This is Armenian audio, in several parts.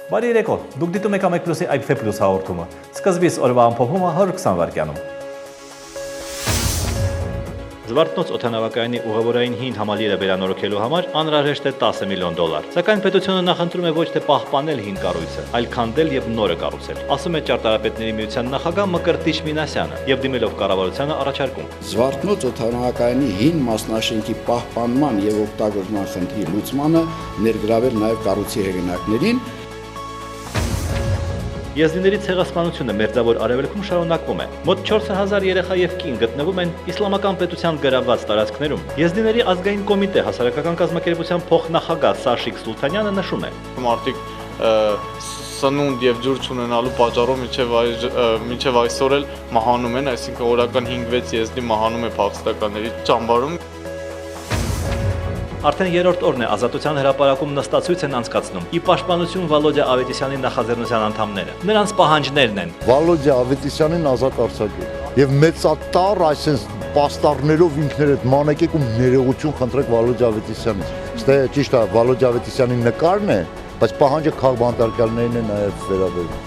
Բարի երեկո, դուք դիտում եք Ամեկ Պլյուսի IPF Plus հաղորդումը։ Սկզբից օրվա ամփոփումը 120 վայրկյանում։ Զվարթնոց օդանավակայանի ուղևորային հին համալիրը վերանորոգելու համար անհրաժեշտ է $10 միլիոն։ Սակայն պետությունը նախընտրում է ոչ թե պահպանել հին կառույցը, այլ քանդել եւ նորը կառուցել, ասում է Ճարտարապետների միության նախագահ Մկրտիչ Մինասյանը եւ դիմելով կառավարությանը առաջարկում։ Զվարթնոց օդանավակայանի հին մասնաշենքի պահպանման եւ օգտագործման խնդրի լուծմանը ներգրավել նաեւ կառույցի հեղինակներին։ Եզդիների ցեղասպանությունը Մերձավոր Արևելքում շարունակվում է։ Մոտ 4000 երեխա եւ կին գտնվում են իսլամական պետության գրավված տարածքներում։ Եզդիների ազգային կոմիտե հասարակական կազմակերպության փոխնախագահ Սաշիկ Սուլթանյանը նշում է. Մարդիկ սնունդ եւ ջուր չունենալու պատճառով մինչեւ այսօր էլ մահանում են, այսինքն օրական 5-6 եզդի մահանում է փախստականների ճամբարում։ Արդեն երրորդ օրն է Ազատության հրապարակում նստածույց են անցկացնում ի պաշտպանություն Վալոդյա Ավետիսյանի նախաձեռնության անդամները։ Նրանց պահանջներն են. Վալոդյա Ավետիսյանին ազատ արձակել եւ մեծատար այսպես պաստառներով ինքներդ մանեկեք ու ներողություն խնդրեք Վալոդյա Ավետիսյանից։ Ստե ճիշտ է, Վալոդյա Ավետիսյանի նկարն է, բայց պահանջը քաղբանտարկյալներին է նաեւ վերաբերում։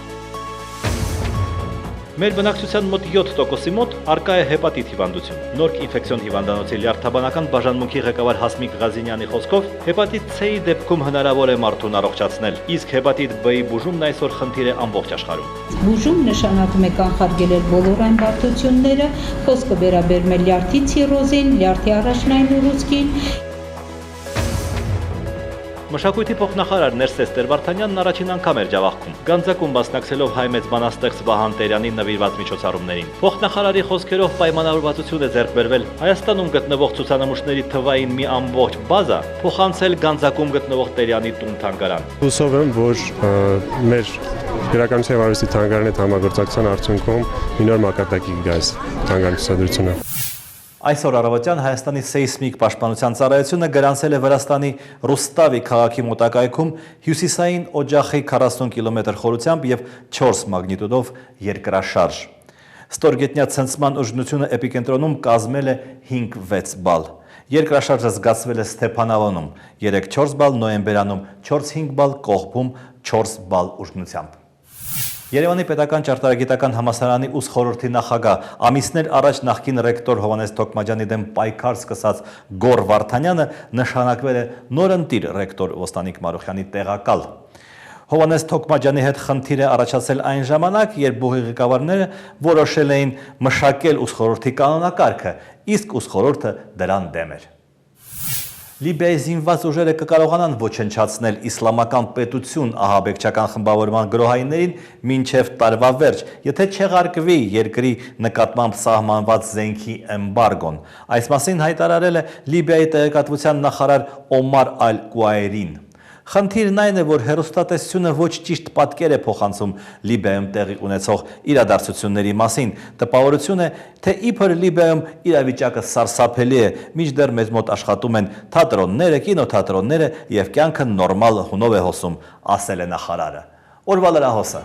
Մեր բնակչության մոտ 7%-ի մոտ արկա է հեպատիտ հիվանդություն։ Նորք ինֆեկցիոն հիվանդանոցի լյարդաբանական բաժանմունքի ղեկավար Հասմիկ Ղազինյանի խոսքով հեպատիտ C-ի դեպքում հնարավոր է մարդուն առողջացնել, իսկ հեպատիտ B-ի բուժումն այսօր խնդիր է ամբողջ աշխարհում։ Բուժում նշանակում է կանխարգելել բոլոր այն բարդությունները, խոսքը վերաբերում է լյարդի ցիրոզին, լյարդի առաջնային ուռուցքին։ Մշակույթի փոխնախարար Ներսես Տեր-Վարդանյանն առաջին անգամ էր Ջավախքում, Գանձակում մասնակցելով հայ մեծ բանաստեղծ Վահան Տերյանի նվիրված միջոցառումներին։ Փոխնախարարի խոսքերով պայմանավորվածություն է ձեռք բերվել Հայաստանում գտնվող ցուցանմուշների թվային մի ամբողջ բազա փոխանցել Գանձակում գտնվող Տերյանի տուն-թանգարան։ Հուսով եմ, որ մեր Գրականության եւ արվեստի թանգարանի համագործակցության արդյունքում մի նոր մակարդակի կգա այս թանգարանի ցուցադրությունը։ Այսօր առավոտյան Հայաստանի սեյսմիկ պաշտպանության ծառայությունը գրանցել է Վրաստանի Ռուստավի քաղաքի մոտակայքում հյուսիսային օջախի 40 կիլոմետր խորությամբ եւ 4 մագնիտուդով երկրաշարժ։ Ստորգետնյա ցնցման ուժգնությունը էպիկենտրոնում կազմել է 5-6 բալ։ Երկրաշարժը զգացվել է Ստեփանավանում 3-4 բալ, Նոյեմբերանում 4-5 բալ, Կողբում 4 բալ ուժգնությամբ։ Երևանի պետական ճարտարագիտական համալսարանի ուսուցիչ խորհրդի նախագահ ամիսներ առաջ նախկին ռեկտոր Հովհաննես Թոքմաջյանի դեմ պայքար սկսած Գոռ Վարդանյանը նշանակվել է նորընտիր ռեկտոր Ոստանիկ Մարուխյանի տեղակալ։ Հովհաննես Թոքմաջյանի հետ խնդիր է առաջացել այն ժամանակ, երբ բուհի ղեկավարները որոշել էին մշակել ուսուցիչ խորհրդի կանոնակարգը, իսկ ուսուցիչ խորհուրդը դրան դեմ էր։ Լիբիայի զինված ուժերը կկարողանան ոչնչացնել իսլամական պետություն ահաբեկչական խմբավորման գրոհայիններին մինչև տարվա վերջ, եթե չեղարկվի երկրի նկատմամբ սահմանված զենքի էմբարգոն։ Այս մասին հայտարարել է Լիբիայի տեղեկատվության նախարար Օմար Ալ-Կուայրին։ Խնդիրն այն է, որ հեռուստատեսությունը ոչ ճիշտ պատկեր է փոխանցում Լիբիայում տեղի ունեցող իրադարձությունների մասին։ Տպավորություն է, թե իբր Լիբիայում իրավիճակը սարսափելի է, մինչդեռ մեզ մոտ աշխատում են թատրոնները, կինոթատրոնները եւ կյանքը նորմալ հունով է հոսում, ասել է նախարարը։ Օրվա լրահոսը։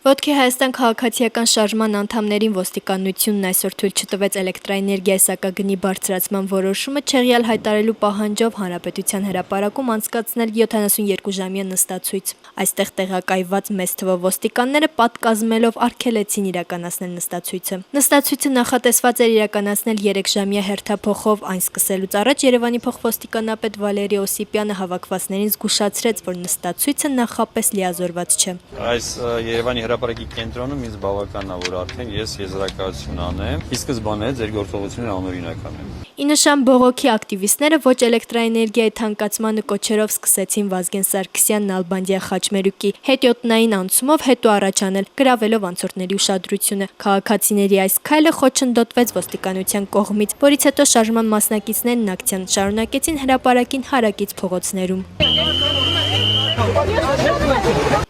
Ոտքի Հայաստան քաղաքացիական շարժման անդամներին ոստիկանությունն այսօր թույլ չտվեց էլեկտրաէներգիայի սակագնի բարձրացման որոշումը չեղյալ հայտարարելու պահանջով Հանրապետության հրապարակում անցկացնել 72-ժամյա նստածույց։ Այստեղ տեղակայված մեծ թվով ոստիկանները պատկազմելով արգելեցին իրականացնել նստածույցը։ Նստածույցը նախատեսված էր իրականացնել 3-ժամյա հերթափոխով, այն սկսելուց առաջ Երևանի փոխոստիկանապետ Վալերի Օսիպյանը հավաքվածներին զգուշացրեց, որ նստածույցը նախապես լիազորված չէ։ Այս Երևանի հրապարակի կենտրոնում ինձ բավականն է, որ արդեն ես եզրակացություն անեմ, ի սկզբանե ձեր գործողությունները անօրինական են։ Ի նշան բողոքի ակտիվիստները ոչ էլեկտրաէներգիայի թանկացմանը կոչերով սկսեցին Վազգեն Սարգսյան Նալբանդյա Խաչմերուկի հետիոտնային անցումով հետո առաջանել, գրավելով անցորդների ուշադրությունը։ Քաղաքացիների այս քայլը խոչընդոտվեց ոստիկանության կողմից, որից հետո շարժման մասնակիցներն ակցիան շարունակեցին հրապարակին հարակից փողոցներում։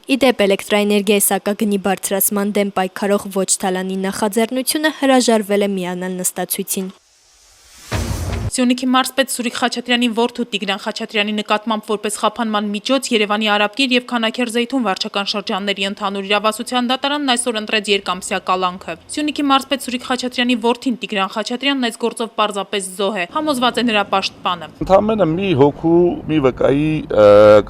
Իդեպ էլեկտրաէներգիայի սակագնի բարձրացման դեմ պայքարող ոչ թալանի նախաձեռնությունը հրաժարվել է միանալ նստածույցին։ Սյունիքի մարզպետ Սուրիկ Խաչատրյանի որդու Տիգրան Խաչատրյանի նկատմամբ որպես խափանման միջոց Երևանի Արաբկիր եւ Քանաքեր-Զեյթուն վարչական շրջանների ընդհանուր իրավասության դատարանն այսօր ընտրեց երկամսյա կալանքը։ Սյունիքի մարզպետ Սուրիկ Խաչատրյանի որդին Տիգրան Խաչատրյանն այս գործով պարզապես զոհ է, համոզված է նրա պաշտպանը։ Ընդամենը մի հոգու, մի վկայի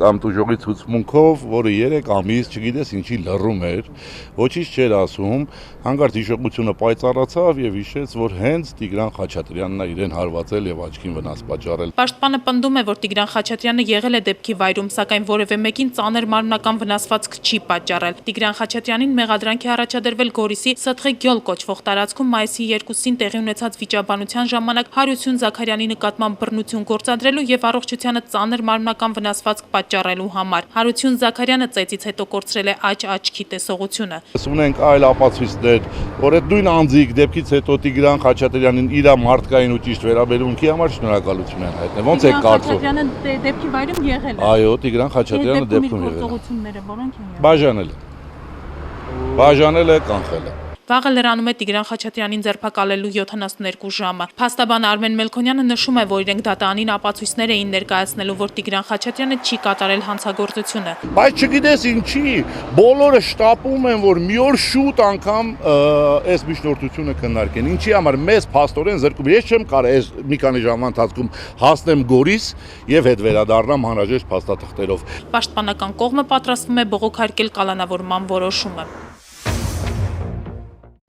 կամ տուժողի ցուցմունքով, որը 3 ամիս, չգիտես ինչի լռում էր, ոչինչ չէր ասում, հանկարծ հիշողությունը պայծառացավ եւ հիշեց, որ հենց Տիգրան Խաչատրյանն է իրեն հարվածել եւ աչքին վնաս պատճառել։ Պաշտպանը պնդում է, որ Տիգրան Խաչատրյանը եղել է դեպքի վայրում, սակայն որևէ մեկին ծանր մարմնական վնասվածք չի պատճառել։ Տիգրան Խաչատրյանին մեղադրանք է առաջադրվել Գորիսի Սթղեգյոլ կոչվող տարածքում մայիսի 2-ին տեղի ունեցած վիճաբանության ժամանակ Հարություն Զաքարյանի նկատմամբ բռնություն գործադրելու եւ առողջությանը ծանր մարմնական վնասվածք պատճառելու համար։ Հարություն Զաքարյանը ծեծից հետո կորցրել է աչքի տեսողությունը։ Ունենք այլ ապացույցներ, որ այդ նույն անձիկ դեպքից հետո Տիգրան Խաչատրյանին իր մարդկային ու ճիշտ վերաբերմունքի համար շնորհակալություն են հայտնել։ Ոնց եք կարծում։ Խաչատրյանը դեպքի վայրում եղել է։ Այո, Տիգրան Խաչատրյանը դեպքում եղել է։ Որոնք են։ Բաժանել է, կանխել է։ Վաղը լրանում է Տիգրան Խաչատրյանին ձերբակալելու 72 ժամը։ Փաստաբան Արմեն Մելքոնյանը նշում է, որ իրենք դատարանին ապացույցներ էին ներկայացնելու, որ Տիգրան Խաչատրյանը չի կատարել հանցագործությունը։ Բայց չգիտես ինչի, բոլորը շտապում են, որ մի օր շուտ անգամ այս միջնորդությունը քննարկեն։ Ինչի համար մեզ փաստորեն զրկում։ Ես չեմ կարող այս մի քանի ժամվա ընթացքում հասնեմ Գորիս եւ հետ վերադառնամ հանրաժեշտ փաստաթղթերով։ Պաշտպանական կողմը պատրաստվում է բողոքարկել կալանավորման որոշումը։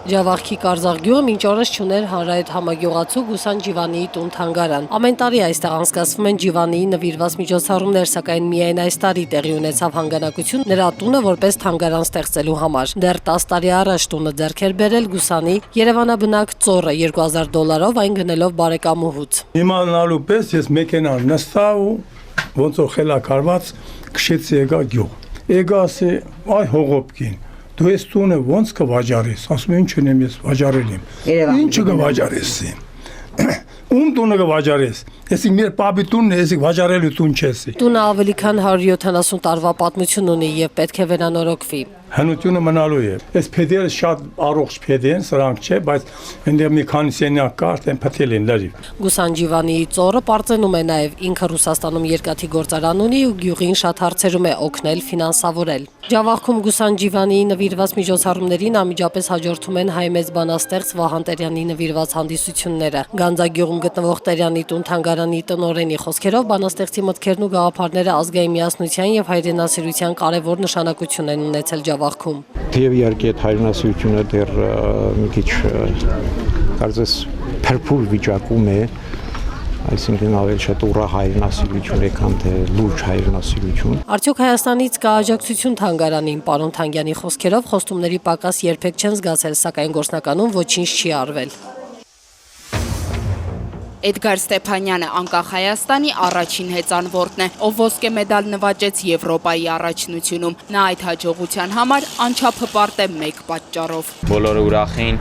Ջավախքի Կարզախ գյուղը մինչ օրս չուներ հանրայդ համագյուղացու Գուսան Ջիվանիի տուն-թանգարան։ Ամեն տարի այստեղ անցկացվում են Ջիվանիի նվիրված միջոցառումներ, սակայն միայն այս տարի տեղի ունեցավ հանգանակություն նրա տունը որպես թանգարան ստեղծելու համար։ Դեռ 10 տարի առաջ տունը ձեռք էր բերել Գուսանի երևանաբնակ Ծոռը $2000 այն գնելով բարեկամուհուց։ Իմանալու պես ես մեքենան նստա ու ոնց որ խելակարված քշեցի եկա գյուղ։ Եկա ասի այ հողոպկին դու ես տունը ոնց կվաճառես, ասում եմ ինչ ունեմ ես վաճառել եմ։ Ինչը կվաճառես։ Ում տունը կվաճառես։ Եսի մեր պապի տունն է, եսի վաճառելու տուն չես։ Տունը ավելի քան 170 տարվա պատմություն ունի եւ պետք է վերանորոգվի։ Հնությունը մնալու է։ Այս փեդերը շատ առողջ փեդ են, սրանք չէ, բայց այնտեղ մի քանի սենյակ կա, այն փաթել են լրիվ։ Գուսան Ջիվանիի Ծոռը պարծենում է նաև ինքը Ռուսաստանում երկաթի գործարան ունի ու գյուղին շատ հարցերում է օգնել ֆինանսավորել։ Ջավախքում Գուսան Ջիվանիի նվիրված միջոցառումներին անմիջապես հաջորդում են հայ մեծ բանաստեղծ Վահան Տերյանի նվիրված հանդիսությունները։ Գանձագյուղում գտնվող Տերյանի տուն-թանգարանի տնօրենի խոսքերով բանաստեղծի մտքերն ու գաղափարները ազգային միասնության եւ հայրենասիրության կարևոր նշանակություն են ունեցել Ջավախքում։ Թեև իհարկե այդ հայրենասիրությունը դեռ մի քիչ կարծես փրփուր վիճակում է, այսինքն ավելի շատ ուռա հայրենասիրություն է, քան թե լուրջ հայրենասիրություն։ Արդյոք Հայաստանից կա աջակցություն թանգարանին, պարոն Թանգյանի խոսքերով խոստումների պակաս երբեք չեն զգացել, սակայն գործնականում ոչինչ չի արվել։ Էդգար Ստեփանյանը անկախ Հայաստանի առաջին հեծանվորդն է, ով ոսկե մեդալ նվաճեց Եվրոպայի առաջնությունում։ Նա այդ հաջողության համար անչափ հպարտ է մեկ պատճառով։ Բոլորը ուրախ էին,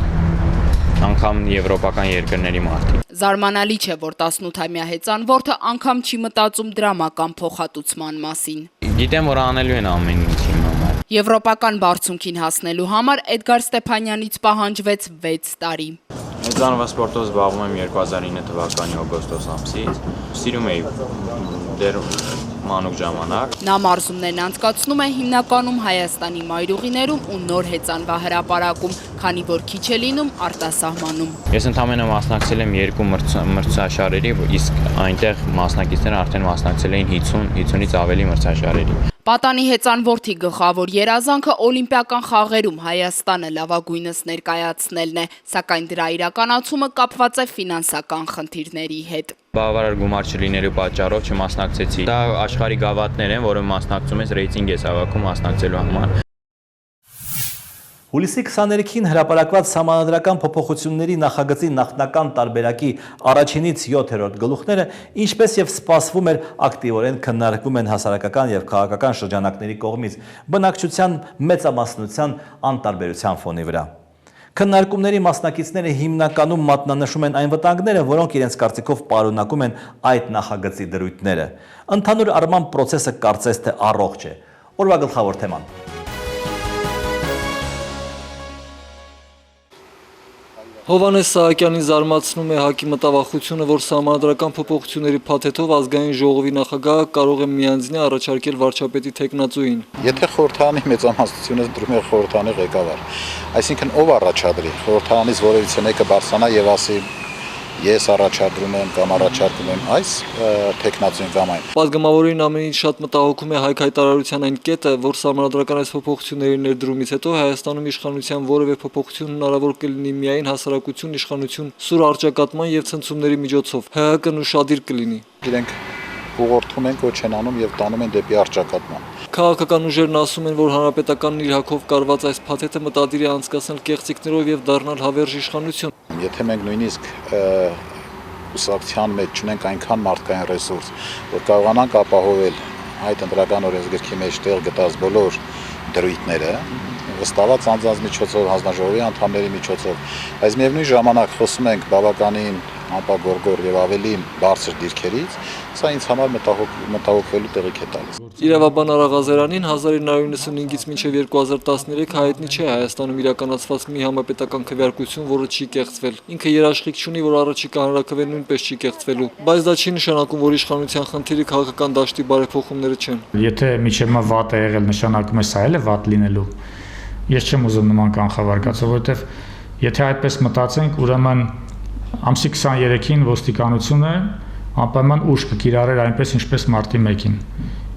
անգամ եվրոպական երկրների մարդիկ։ Զարմանալի չէ, որ 18-ամյա հեծանվորդը անգամ չի մտածում դրամական փոխհատուցման մասին։ Գիտեմ, որ անելու են ամեն ինչի համար։ Եվրոպական բարձունքին հասնելու համար Էդգար Ստեփանյանից պահանջվեց 6 տարի։ Մեծանվա սպորտով զբաղվում եմ 2009 թվականի օգոստոս ամսից։ Սիրում էի դեռ մանուկ ժամանակ։ Նա մարզումներն անցկացնում է հիմնականում Հայաստանի մայրուղիներում ու նոր հեծանվա հրապարակում, քանի որ քիչ է լինում արտասահմանում։ Ես ընդամենը մասնակցել եմ 2 մրցաշարերի, իսկ այնտեղ մասնակիցները արդեն մասնակցել էին 50-ից ավելի մրցաշարերի։ Պատանի հեծանվորդի գլխավոր երազանքը օլիմպիական խաղերում Հայաստանը լավագույնս ներկայացնելն է, սակայն դրա իրականացումը կապված է ֆինանսական խնդիրների հետ։ Բավարար գումար չլինելու պատճառով չմասնակցեցի։ Դա աշխարհի գավաթներ են, որոնց մասնակցում ես, ռեյտինգ ես հավաքում մասնակցելու համար։ Հուլիսի 23-ին հրապարակված սահմանադրական փոփոխությունների նախագծի նախնական տարբերակի առաջինից 7-րդ գլուխները, ինչպես եւ սպասվում էր, ակտիվորեն քննարկվում են հասարակական եւ քաղաքական շրջանակների կողմից բնակչության մեծամասնության անտարբերության ֆոնի վրա։ Քննարկումների մասնակիցները հիմնականում մատնանշում են այն վտանգները, որոնք իրենց կարծիքով պարունակում են այդ նախագծի դրույթները։ Ընդհանուր առմամբ process-ը կարծես թե առողջ է։ Օրվա գլխավոր թեման։ Հովհաննես Սահակյանին զարմացնում է ՀԱԿ-ի մտավախությունը, որ սահմանադրական փոփոխությունների փաթեթով ազգային ժողովի նախագահը կարող է միանձնի առաջարկել վարչապետի թեկնածուին։ Եթե խորհրդարանի մեծամասնությունը դրում է խորհրդարանի ղեկավար, այսինքն ով առաջադրի, խորհրդարանից որևիցե մեկը բարձրանա եւ ասի ես առաջադրում եմ կամ առաջարկում եմ այս թեկնածուին կամ այն։ Պատգամավորին ամենից շատ մտահոգում է Հայկ հայտարարության այն կետը, որ սահմանադրական այս փոփոխությունների ներդրումից հետո Հայաստանում իշխանության որևէ փոփոխություն հնարավոր կլինի միայն հասարակություն, իշխանություն, սուր առճակատման եւ ցնցումների միջոցով։ ՀՀԿ-ն ուշադիր կլինի։ Իրենք ուղղորդում են, կոչ են անում եւ տանում են դեպի առճակատման։ Քաղաքական ուժերն ասում են, որ հանրապետականն իր հակով կարված այս փաթեթը մտադիր է անցկացնել կեղծիքներով եւ դառնալ հավերժ իշխանություն։ Եթե մենք նույնիսկ ուսակցության մեջ ունենք այնքան մարդկային ռեսուրս, որ կարողանանք ապահովել այդ ընտրական օրենսգրքի մեջ տեղ գտած բոլոր դրույթները, վստահված անձանց միջոցով, հանձնաժողովի անդամների միջոցով, բայց միևնույն ժամանակ խոսում ենք բավականին անպագորգոր եւ ավելի բարձր դիրքերից, սա ինձ համար մտահոգվելու տեղիք է տալիս։ Իրավաբան Արա Ղազարանին 1995-ից մինչև 2013 հայտնի չէ Հայաստանում իրականացված մի համապետական քվեարկություն, որը չի կեղծվել։ Ինքը երաշխիք չունի, որ առաջիկա հանրաքվեն նույնպես չի կեղծվելու, բայց դա չի նշանակում, որ իշխանության խնդիրը քաղաքական դաշտի բարեփոխումները չեն։ Եթե միջև վատ է եղել, նշանակում է սա էլ է վատ լինելու։ Ես չեմ ուզում նման կանխավարկածը, որովհետև եթե այդպես մտածենք, ուրեմն ամսի 23-ին ոստիկանությունը անպայման ուժ կկիրառեր այնպես ինչպես մարտի 1-ին։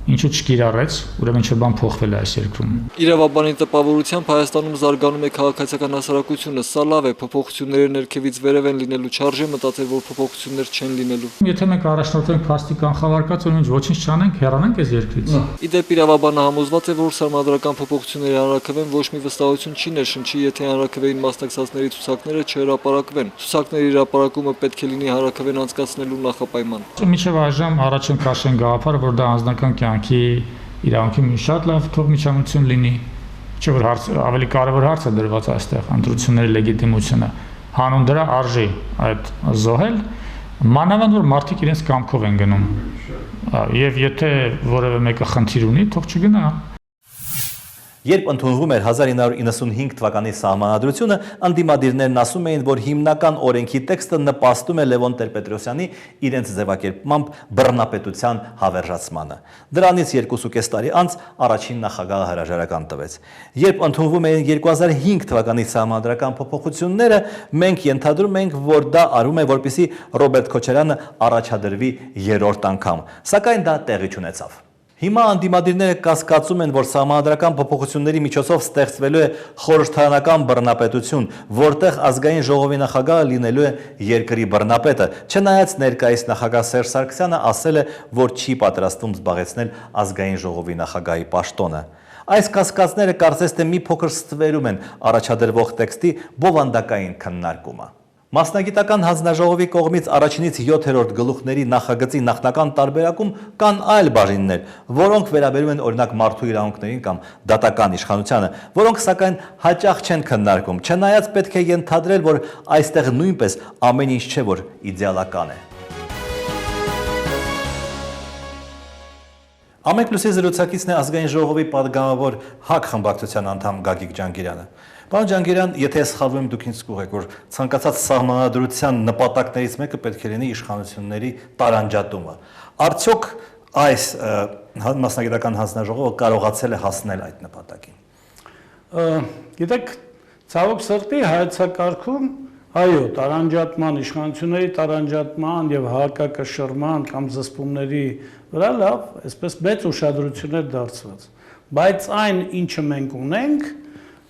Ինչու չկիրառեց, ուրեմն ինչ-որ բան փոխվել է այս երկրում։ Իրավաբանի տպավորությամբ Հայաստանում զարգանում է քաղաքացիական հասարակությունը, սա լավ է, փոփոխությունները ներքևից վերև են լինելու, չարժե մտածել, որ փոփոխություններ չեն լինելու։ Եթե մենք առաջնորդենք փաստի կանխավարկած, ուրեմն ոչինչ չանենք, հեռանանք այս երկրից։ Ի դեպ իրավաբանը համոզված է, որ սահմանադրական փոփոխությունների հանրաքվեն ոչ մի վստահություն չի ներշնչի, եթե հանրաքվեին մասնակցածների ցուցակները չհրապարակվեն։ Ցուցակների հրապարակումը պետք է լինի հանրաքվեն անցկացնելու նախապայման։ Մինչև այժմ առաջ են քաշեն գաղափար, որ դա անձնական կյանքի իրավունքի մի շատ լավ թողնիչամություն լինի, չէ՞ որ ավելի կարևոր հարց է դրված այստեղ ընտրությունների լեգիտիմությունը, հանուն դրա արժի այդ զոհել, մանավանդ որ մարդիկ իրենց կամքով են գնում, եւ եթե որևէ մեկը խնդիր ունի, թող չգնա։ Երբ ընդունվում էր 1995 թվականի սահմանադրությունը, անդիմադիրներն ասում էին, որ հիմնական օրենքի տեքստը նպաստում է Լևոն Տեր-Պետրոսյանի իրենց ձևակերպմամբ բռնապետության հավերժացմանը։ Դրանից 2.5 տարի անց առաջին նախագահը հրաժարական տվեց։ Երբ ընդունվում էին 2005 թվականի սահմանադրական փոփոխությունները, մենք ենթադրում ենք, որ դա արվում է, որպեսզի Ռոբերտ Քոչարյանը առաջադրվի երրորդ անգամ, սակայն դա տեղի չունեցավ։ Հիմա անդիմադիրները կասկածում են, որ սահմանադրական փոփոխությունների միջոցով ստեղծվելու է խորհրդարանական բռնապետություն, որտեղ ազգային ժողովի նախագահը լինելու է երկրի բռնապետը, չնայած ներկայիս նախագահ Սերժ Սարգսյանը ասել է, որ չի պատրաստվում զբաղեցնել ազգային ժողովի նախագահի պաշտոնը։ Այս կասկածները կարծես թե մի փոքր ստվերում են առաջադրվող տեքստի բովանդակային քննարկումը։ Մասնագիտական հանձնաժողովի կողմից առաջինից 7-րդ գլուխների նախագծի նախնական տարբերակում կան այլ բաժիններ, որոնք վերաբերում են օրինակ մարդու իրավունքներին կամ դատական իշխանությանը, որոնք սակայն հաճախ չեն քննարկում, չնայած պետք է ենթադրել, որ այստեղ նույնպես ամեն ինչ չէ, որ իդեալական է։ Ամենպլյուսի զրուցակիցն է ազգային ժողովի պատգամավոր ՀԱԿ խմբակցության անդամ Գագիկ Ջանգիրյանը։ Պարոն Ջանգիրյան, եթե սխալվում եմ, դուք ինձ կուղեք, որ ցանկացած սահմանադրության նպատակներից մեկը պետք է լինի իշխանությունների տարանջատումը։ Արդյոք այս մասնագիտական հանձնաժողովը կարողացել է հասնել այդ նպատակին։ Գիտեք, ցավոք սրտի հայեցակարգում այո, տարանջատման, իշխանությունների տարանջատման եւ հակակշռման կամ զսպումների վրա լավ, այսպես մեծ ուշադրություն է դարձված։ Բայց այն, ինչը մենք ունենք,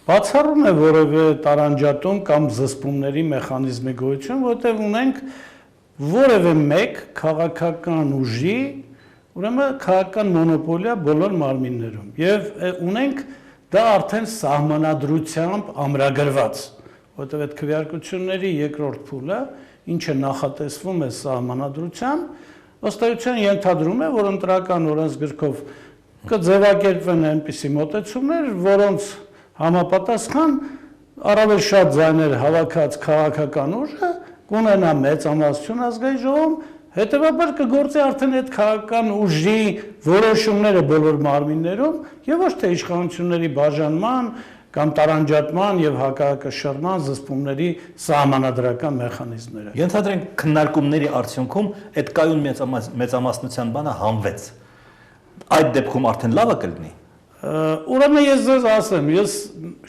բացառում է որևէ տարանջատում կամ զսպումների մեխանիզմի գոյություն, որտեղ ունենք որևէ մեկ քաղաքական ուժի, ուրեմն քաղաքական մոնոպոլիա բոլոր մարմիններում եւ ունենք դա արդեն սահմանադրությամբ ամրագրված, որտեղ այդ քվեարկությունների երկրորդ փուլը, ինչը նախատեսվում է սահմանադրությամբ, ըստ էության ենթադրում է, որ ընտրական օրենսգրքով կձևակերպվեն այնպիսի մոտեցումներ, որոնց համապատասխան առավել շատ ձայներ հավաքած քաղաքական ուժը կունենա մեծամասնություն ազգային ժողովում, հետևաբար կգործի արդեն այդ քաղաքական ուժի որոշումները բոլոր մարմիններում եւ ոչ թե իշխանությունների բաժանման կամ տարանջատման եւ հակակշռման զսպումների սահմանադրական մեխանիզմները։ Ենթադրենք քննարկումների արդյունքում այդ կայուն մեծամասնության բանը հանվեց։ Այդ դեպքում արդեն լավը կլինի։ Ուրեմն ես ձեզ ասեմ, ես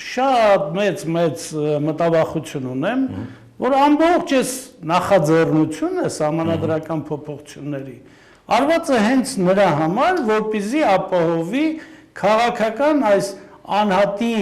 շատ մեծ մտավախություն ունեմ, որ ամբողջ այս նախաձեռնությունը սահմանադրական փոփոխությունների արված է հենց նրա համար, որպեսզի ապահովի քաղաքական այս անհատի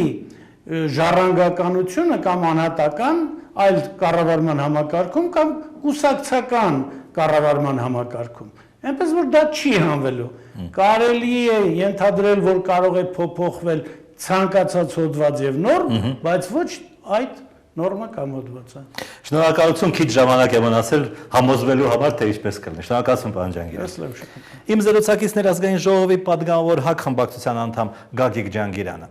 ժառանգականությունը կամ անհատական այլ կառավարման համակարգում կամ կուսակցական կառավարման համակարգում։ Այնպես որ դա չի հանվելու։ Կարելի է ենթադրել, որ կարող է փոփոխվել ցանկացած հոդված եւ նորմ, բայց ոչ այդ նորմը կամ հոդվածը։ Շնորհակալություն, քիչ ժամանակ է մնացել համոզվելու համար, թե ինչպես կլինի։ Շնորհակալություն, պարոն Ջանգիրյան։ Իմ զրուցակիցներ ազգային ժողովի падգամավոր ՀԱԿ խմբակցության անդամ Գագիկ Ջանգիրյանը։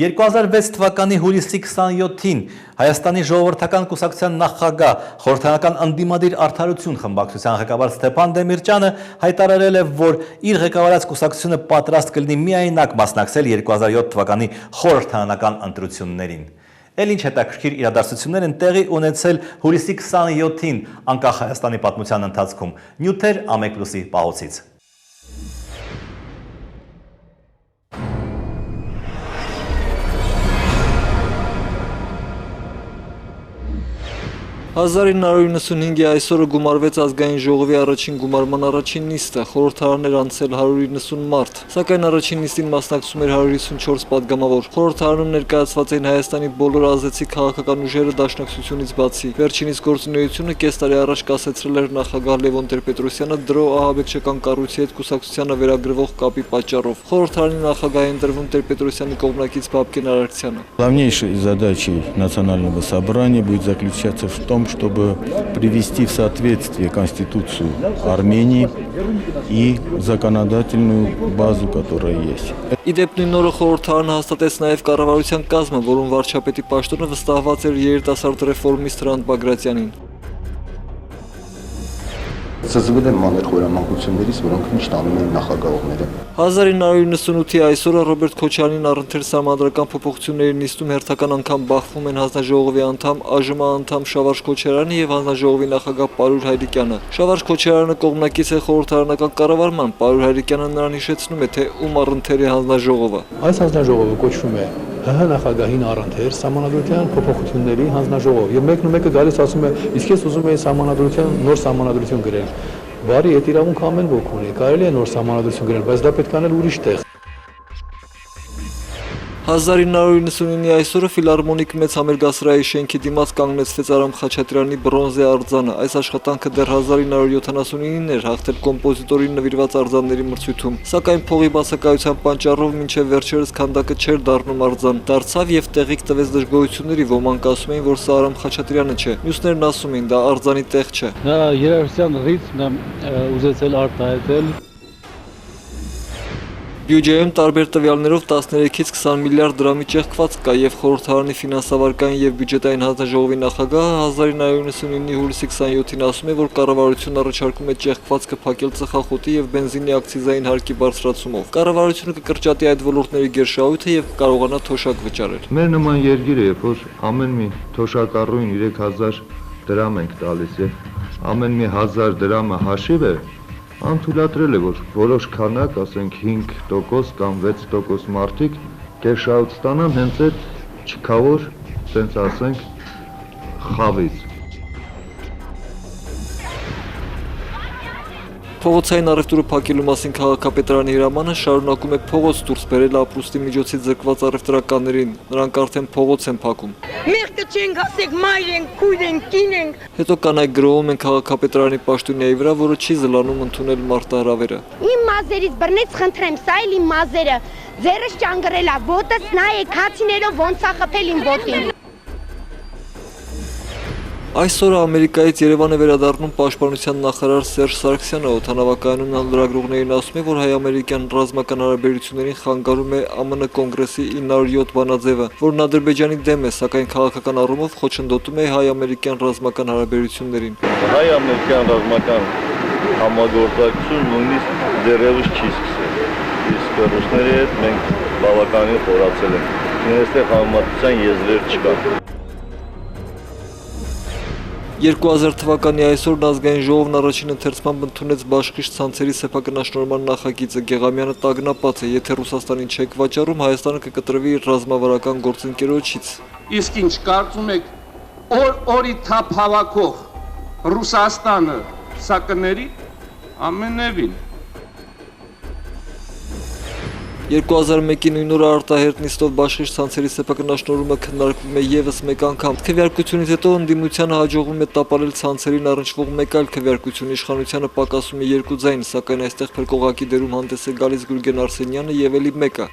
2006 թվականի հուլիսի 27-ին Հայաստանի ժողովրդական կուսակցության նախագահ խորհրդարանական ընդդիմադիր արդարություն խմբակցության ղեկավար Ստեփան Դեմիրճյանը հայտարարել է, որ իր ղեկավարած կուսակցությունը պատրաստ կլինի միայնակ մասնակցել 2007 թվականի խորհրդարանական ընտրություններին։ Էլ ինչ հետաքրքիր իրադարձություններ են տեղի ունեցել հուլիսի 27-ին անկախ Հայաստանի պատմության ընթացքում։ Նյութեր Ամեկ+-ի պահոցից։ 1995-ի այսօրը գումարվեց ազգային ժողովի առաջին գումարման առաջին նիստը, խորհրդարաններ անցել 190 մարդ, սակայն առաջին նիստին մասնակցում էր 154 падգամավոր։ Խորհրդարանում ներկայացված էին Հայաստանի բոլոր ազդեցիկ քաղաքական ուժերը դաշնակցությունից բացի։ Վերջինիս գործունեությունը կես տարի առաջ կասեցրել էր նախագահ Լևոն Տեր-Պետրոսյանը դրո ահաբեկչական կառույցի հետ կուսակցությանը վերագրվող կապի պատճառով։ Խորհրդարանի նախագահ է ընտրվում Տեր-Պետրոսյանի կողմնակից Բաբկեն Արարքցյանը։ Главнейшей задачей Национального собрания будет заключаться в том, чтобы привести в соответствие Конституцию Армении и законодательную базу, которая есть. Իդեպ նույն օրը խորհրդարանը հաստատեց նաև կառավարության կազմը, որում վարչապետի պաշտոնը վստահված էր երիտասարդ ռեֆորմիստ Հրանտ Բագրատյանին։ Զզվել եմ մանր խորամանկություններից, որոնք միշտ անում են նախագահողները։ 1998-ի այսօրը Ռոբերտ Քոչարյանին առընթեր սահմանադրական փոփոխությունների նիստում հերթական անգամ բախվում են հանձնաժողովի անդամ ԱԺՄ անդամ Շավարժ Քոչարյանը եւ հանձնաժողովի նախագահ Պարուր Հայրիկյանը։ Շավարժ Քոչարյանը կողմնակից է խորհրդարանական կառավարման, Պարուր Հայրիկյանը նրան հիշեցնում է, թե ում առընթեր է հանձնաժողովը։ Այս հանձնաժողովը կոչվում է ՀՀ նախագահին առընթեր սահմանադրության փոփոխությունների հանձնաժողով եւ մեկը գալիս ասում է իսկ ես ուզում եմ սահմանադրության նոր սահմանադրություն գրել։ Բարի այդ իրավունք ամեն ոք ունի, կարելի է նոր սահմանադրություն գրել, բայց դա պետք է անել ուրիշ տեղ։ 1999-ի այսօրը ֆիլհարմոնիկ մեծ համերգասրահի շենքի դիմաց կանգնեցվեց Արամ Խաչատրյանի բրոնզե արձանը։ Այս աշխատանքը դեռ 1979-ին էր հաղթել կոմպոզիտորին նվիրված արձանների մրցույթում, սակայն փողի բացակայության պատճառով մինչև վերջերս քանդակը չէր դառնում արձան։ Դարձավ եւ տեղիք տվեց դժգոհությունների, ոմանք ասում էին, որ սա Արամ Խաչատրյանը չէ, մյուսներն ասում էին, դա արձանի տեղ չէ։ Նա երաժշտության ռիթմն ուզեցել արտահայտել։ Բյուջեում տարբեր տվյալներով 13-ից 20 միլիարդ դրամի ճեղքված կա եւ խորհրդարանի ֆինանսավարկային եւ բյուջետային հանձնաժողովի նախագահը 1999-ի հուլիսի 27-ին ասում է, որ կառավարությունն առաջարկում է ճեղքվածքը փակել ծխախոտի եւ բենզինի ակցիզային հարկի բարձրացումով։ Կառավարությունը կկրճատի այդ ոլորտների գերշահույթը եւ կկարողանա թոշակ վճարել։ Մեր նման երկիրը, երբ որ ամեն մի թոշակառուին 3000 դրամ ենք տալիս եւ ամեն մի 1000 դրամը հաշիվ է, անթույլատրել է, որ որոշ քանակ, ասենք 5% կամ 6% մարդիկ կերշահույթ ստանան հենց այդ չքավոր, ասենք ասենք, խավից։ Փողոցային առևտուրը փակելու մասին քաղաքապետարանի հրամանը շարունակում է փողոց դուրս բերել ապրուստի միջոցից զրկված առևտրականներին։ Նրանք արդեն փողոց են փակում։ Մեղքը չենք ասեք մայր ենք, քույր ենք, կին ենք։ Հետո կանայք գրովում են քաղաքապետարանի պաշտոնյայի վրա, որը չի զլանում ընդունել մարտահրավերը։ Իմ մազերից բռնեց, խնդրեմ, սա էլ իմ մազերը։ Ձերս ճանգրելա, ոտս նայեք, հացիներով ոնց է խփել իմ ոտին։ Այսօրը Ամերիկայից Երևան է վերադառնում պաշտպանության նախարար Սերժ Սարգսյանը, օդանավակայանում նա լրագրողներին ասում է, որ հայ-ամերիկյան ռազմական հարաբերություններին խանգարում է ԱՄՆ կոնգրեսի 907 բանաձևը, որն Ադրբեջանի դեմ է, սակայն քաղաքական առումով խոչընդոտում է հայ-ամերիկյան ռազմական հարաբերություններին։ Հայ-ամերիկյան ռազմական համագործակցություն նույնիսկ դեռևս չի սկսել, իսկ ռուսների հետ մենք բավականին խորացել ենք։ այստեղ համեմատության եզրեր չկան։ 2000 թվականի այսօրն ազգային ժողովն առաջին ընթերցմամբ ընդունեց բաշխիչ ցանցերի սեփականաշնորհման նախագիծը։ Գեղամյանը տագնապած է, եթե Ռուսաստանին չեք վաճառում, Հայաստանը կկտրվի իր ռազմավարական գործընկերոջից։ Իսկ ինչ կարծում եք, օրի թափ հավաքող Ռուսաստանը սա կների ամենևին։ 2001-ի նույն օրը արտահերտ նիստով բաշխիչ ցանցերի սեփականաշնորհումը քննարկվում է եւս մեկ անգամ։ Քվեարկությունից հետո ընդդիմությանը հաջողվում է տապալել ցանցերին առնչվող մեկ այլ քվեարկություն, իշխանությանը պակասում է 2 ձայն, սակայն այստեղ փրկողակի դերում հանդես է գալիս Գուրգեն Արսենյանը եւ էլի մեկը։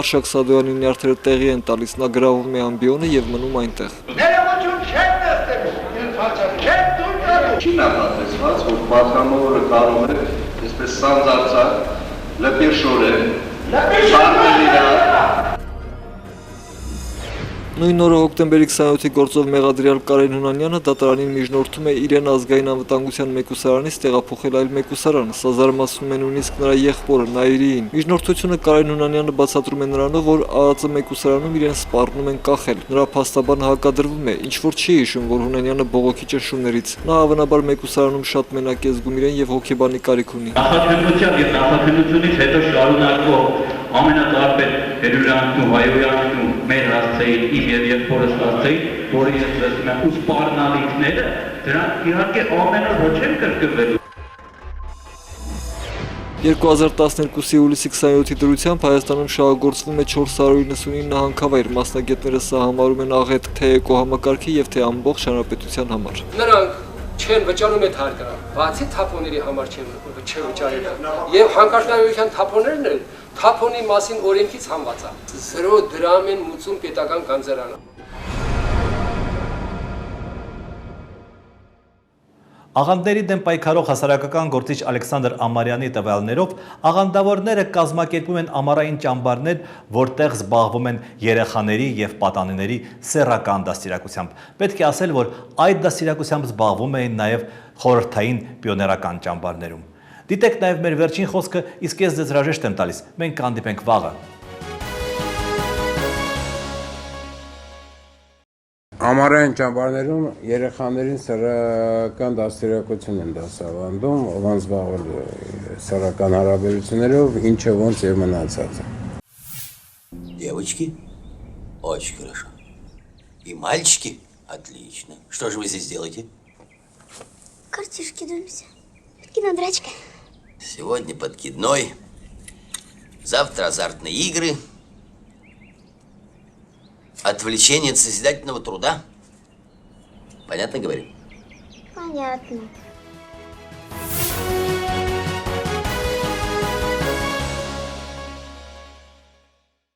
Արշակ Սադոյանի նյարդերը տեղի են տալիս, նա գրավում է ամբիոնը եւ մնում այնտեղ։ Ներողություն չեք նստելու, չեք դուր գալու։ Չի նախատեսված, որ պատգամավորը կարող է այսպես սանձարձակ լպիշորեն Նույն օրը հոկտեմբերի 27-ի գործով մեղադրյալ Կարեն Հունանյանը դատարանին միջնորդում է իրեն ազգային անվտանգության մեկուսարանից տեղափոխել այլ մեկուսարան։ Սա զարմացնում է նույնիսկ նրա եղբորը Նայիրիին։ Միջնորդությունը Կարեն Հունանյանը բացատրում է նրանով, որ ԱԱԾ մեկուսարանում իրեն սպառնում են կախել։ Նրա փաստաբանը հակադրվում է, ինչ որ չի հիշում, որ Հունանյանը բողոքի ճնշումներից։ Նա հավանաբար մեկուսարանում շատ մենակ է զգում իրեն եւ հոգեբանի կարիք ունի։ Նախաքննության եւ նախաքննությունից հետո շարունակվող ամենատարբեր հերյուրանքն ու հայոյանքն մեր հասցեին իմ եւ եղբորս հասցեին, որը ես ասում եմ, ու սպառնալիքները, դրանք իհարկե ամեն օր ոչ են կրկնվելու։ 2012-ի հուլիսի 27-ի դրությամբ Հայաստանում շահագործվում է 499 հանքավայր, մասնագետները սա համարում են աղետ թե էկոհամակարգի եւ թե ամբողջ հանրապետության համար։ Նրանք չեն վճարում այդ հարկը, բացի թափոնների համար չեն վճարել։ Եվ հանքաշինարարության թափոններն էլ թափոնի մասին օրենքից համված է։ 0 դրամ են մուծում պետական կանցերանը։ Աղանդների դեմ պայքարող հասարակական գործիչ Ալեքսանդր Ամարյանի տվյալներով աղանդավորները կազմակերպում են ամառային ճամբարներ, որտեղ զբաղվում են երեխաների եւ պատանիների սեռական դաստիարակությամբ։ Պետք է ասել, որ այդ դաստիարակությամբ զբաղվում էին նաեւ խորհրդային պիոներական ճամբարներում։ Դիտեք նաեւ մեր վերջին խոսքը, իսկ ես ձեզ հրաժեշտ եմ տալիս։ Մենք կհանդիպենք վաղը։ Ամառային ճամբարներում երեխաներին սեռական դաստիարակություն են դասավանդում, ոնց զբաղվել սեռական հարաբերություններով, ինչը ոնց եւ մնացածը։ Девочки, очень хорошо. И мальчики, отлично. Что же вы здесь делаете? Картишки думаете. Кинодрачка. Сегодня подкидной, завтра азартные игры. Отвлечение от созидательного труда. Понятно говорю? Понятно.